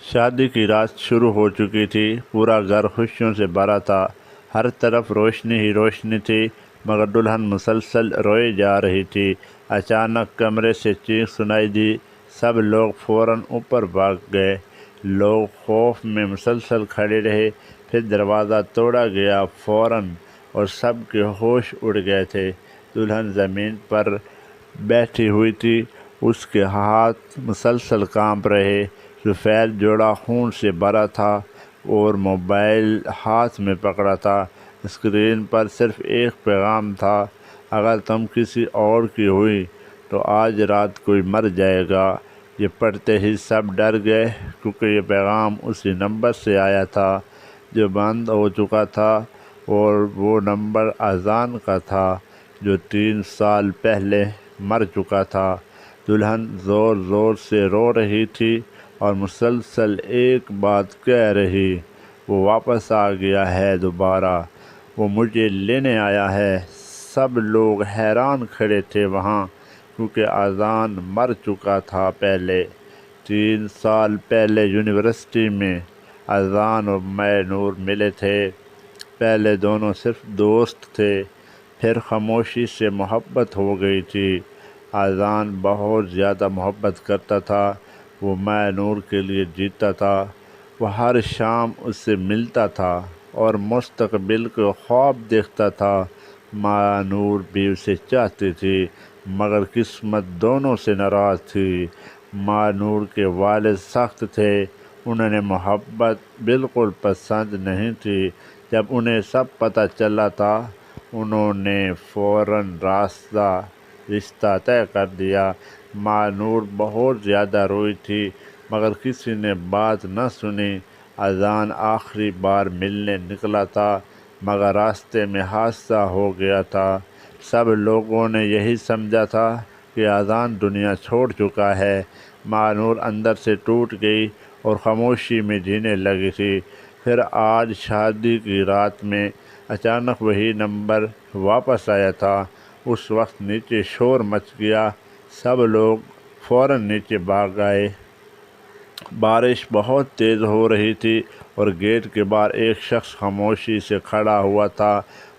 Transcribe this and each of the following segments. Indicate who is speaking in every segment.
Speaker 1: شادی کی رات شروع ہو چکی تھی۔ پورا گھر خوشیوں سے بھرا تھا۔ ہر طرف روشنی ہی روشنی تھی، مگر دلہن مسلسل روئی جا رہی تھی۔ اچانک کمرے سے چیخ سنائی دی۔ سب لوگ فوراً اوپر بھاگ گئے۔ لوگ خوف میں مسلسل کھڑے رہے۔ پھر دروازہ توڑا گیا فوراً، اور سب کے ہوش اڑ گئے تھے۔ دلہن زمین پر بیٹھی ہوئی تھی، اس کے ہاتھ مسلسل کانپ رہے۔ سفید جوڑا خون سے بھرا تھا اور موبائل ہاتھ میں پکڑا تھا۔ اسکرین پر صرف ایک پیغام تھا: اگر تم کسی اور کی ہوئی تو آج رات کوئی مر جائے گا۔ یہ پڑھتے ہی سب ڈر گئے، کیونکہ یہ پیغام اسی نمبر سے آیا تھا جو بند ہو چکا تھا، اور وہ نمبر اذان کا تھا جو 3 سال پہلے مر چکا تھا۔ دلہن زور زور سے رو رہی تھی اور مسلسل ایک بات کہہ رہی: وہ واپس آ گیا ہے دوبارہ، وہ مجھے لینے آیا ہے۔ سب لوگ حیران کھڑے تھے وہاں، کیونکہ اذان مر چکا تھا پہلے۔ 3 سال پہلے یونیورسٹی میں اذان اور میں نور ملے تھے۔ پہلے دونوں صرف دوست تھے، پھر خاموشی سے محبت ہو گئی تھی۔ اذان بہت زیادہ محبت کرتا تھا، وہ میں نور کے لیے جیتا تھا۔ وہ ہر شام اس سے ملتا تھا اور مستقبل کو خواب دیکھتا تھا۔ ماں نور بھی اسے چاہتی تھی، مگر قسمت دونوں سے ناراض تھی۔ ماں نور کے والد سخت تھے، انہیں محبت بالکل پسند نہیں تھی۔ جب انہیں سب پتہ چلا تھا، انہوں نے فوراً رشتہ طے کر دیا۔ ماں نور بہت زیادہ روئی تھی، مگر کسی نے بات نہ سنی۔ اذان آخری بار ملنے نکلا تھا، مگر راستے میں حادثہ ہو گیا تھا۔ سب لوگوں نے یہی سمجھا تھا کہ اذان دنیا چھوڑ چکا ہے۔ ماں نور اندر سے ٹوٹ گئی اور خاموشی میں جینے لگی تھی۔ پھر آج شادی کی رات میں اچانک وہی نمبر واپس آیا تھا۔ اس وقت نیچے شور مچ گیا، سب لوگ فوراً نیچے بھاگ آئے۔ بارش بہت تیز ہو رہی تھی اور گیٹ کے باہر ایک شخص خاموشی سے کھڑا ہوا تھا۔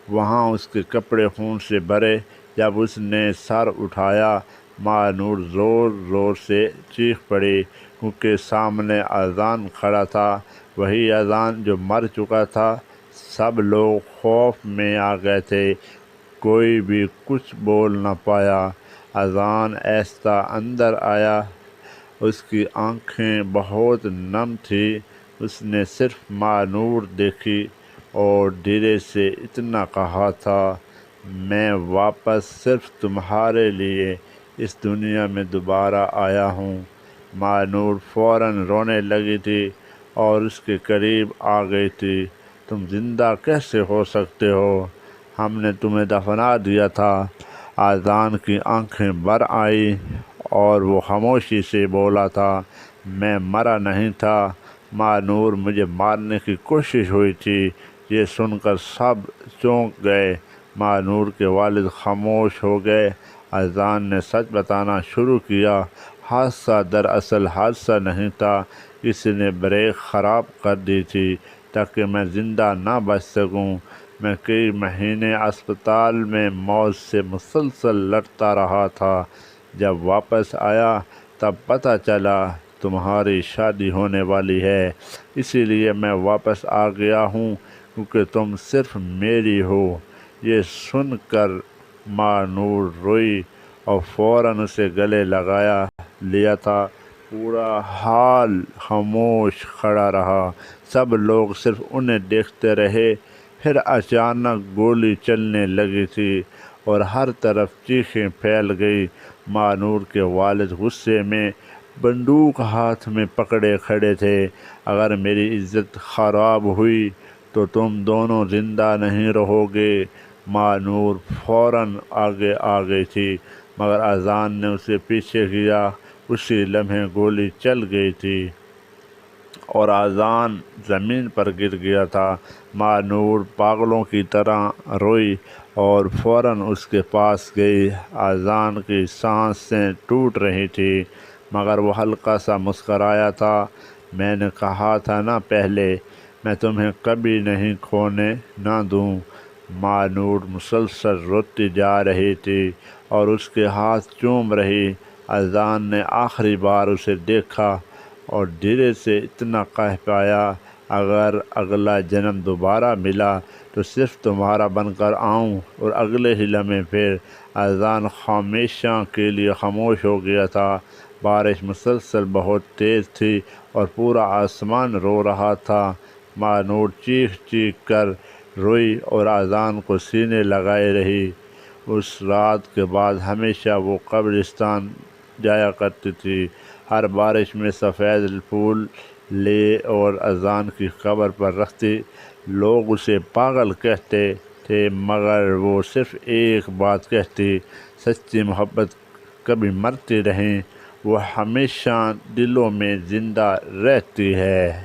Speaker 1: وہاں اس کے کپڑے خون سے بھرے۔ جب اس نے سر اٹھایا، ماں نور زور زور سے چیخ پڑی، کیونکہ سامنے اذان کھڑا تھا، وہی اذان جو مر چکا تھا۔ سب لوگ خوف میں آ گئے تھے، کوئی بھی کچھ بول نہ پایا۔ اذان آہستہ اندر آیا، اس کی آنکھیں بہت نم تھیں۔ اس نے صرف ماں نور دیکھی اور دھیرے سے اتنا کہا تھا: میں واپس صرف تمہارے لیے اس دنیا میں دوبارہ آیا ہوں۔ ماں نور فوراً رونے لگی تھی اور اس کے قریب آ گئی تھی۔ تم زندہ کیسے ہو سکتے ہو؟ ہم نے تمہیں دفنا دیا تھا۔ اذان کی آنکھیں بھر آئیں اور وہ خاموشی سے بولا تھا: میں مرا نہیں تھا ماں نور، مجھے مارنے کی کوشش ہوئی تھی۔ یہ سن کر سب چونک گئے۔ ماں نور کے والد خاموش ہو گئے۔ اذان نے سچ بتانا شروع کیا: حادثہ دراصل حادثہ نہیں تھا، کسی نے بریک خراب کر دی تھی تاکہ میں زندہ نہ بچ سکوں۔ میں کئی مہینے اسپتال میں موت سے مسلسل لڑتا رہا تھا۔ جب واپس آیا تب پتہ چلا تمہاری شادی ہونے والی ہے، اسی لیے میں واپس آ گیا ہوں، کیونکہ تم صرف میری ہو۔ یہ سن کر ماں نور روئی اور فوراً اسے گلے لگا لیا تھا۔ پورا حال خاموش کھڑا رہا، سب لوگ صرف انہیں دیکھتے رہے۔ پھر اچانک گولی چلنے لگی تھی اور ہر طرف چیخیں پھیل گئی۔ ماں نور کے والد غصے میں بندوق ہاتھ میں پکڑے کھڑے تھے: اگر میری عزت خراب ہوئی تو تم دونوں زندہ نہیں رہو گے۔ ماں نور فوراً آگے آ گئی تھی، مگر اذان نے اسے پیچھے کیا۔ اسی لمحے گولی چل گئی تھی اور اذان زمین پر گر گیا تھا۔ ماں نور پاگلوں کی طرح روئی اور فوراً اس کے پاس گئی۔ اذان کی سانسیں ٹوٹ رہی تھیں، مگر وہ ہلکا سا مسکرایا تھا۔ میں نے کہا تھا نا پہلے، میں تمہیں کبھی نہیں کھونے نہ دوں۔ ماں نور مسلسل روتی جا رہی تھی اور اس کے ہاتھ چوم رہی۔ اذان نے آخری بار اسے دیکھا اور دھیرے سے اتنا کہہ پایا، اگر اگلا جنم دوبارہ ملا تو صرف تمہارا بن کر آؤں۔ اور اگلے ہی لمحے پھر اذان ہمیشہ کے لیے خاموش ہو گیا تھا۔ بارش مسلسل بہت تیز تھی اور پورا آسمان رو رہا تھا۔ ماں نور چیخ چیخ کر روئی اور اذان کو سینے لگائے رہی۔ اس رات کے بعد ہمیشہ وہ قبرستان جایا کرتی تھی۔ ہر بارش میں سفید پھول لے اور اذان کی قبر پر رکھتی۔ لوگ اسے پاگل کہتے تھے مگر وہ صرف ایک بات کہتی، سچی محبت کبھی مرتی نہیں، وہ ہمیشہ دلوں میں زندہ رہتی ہے۔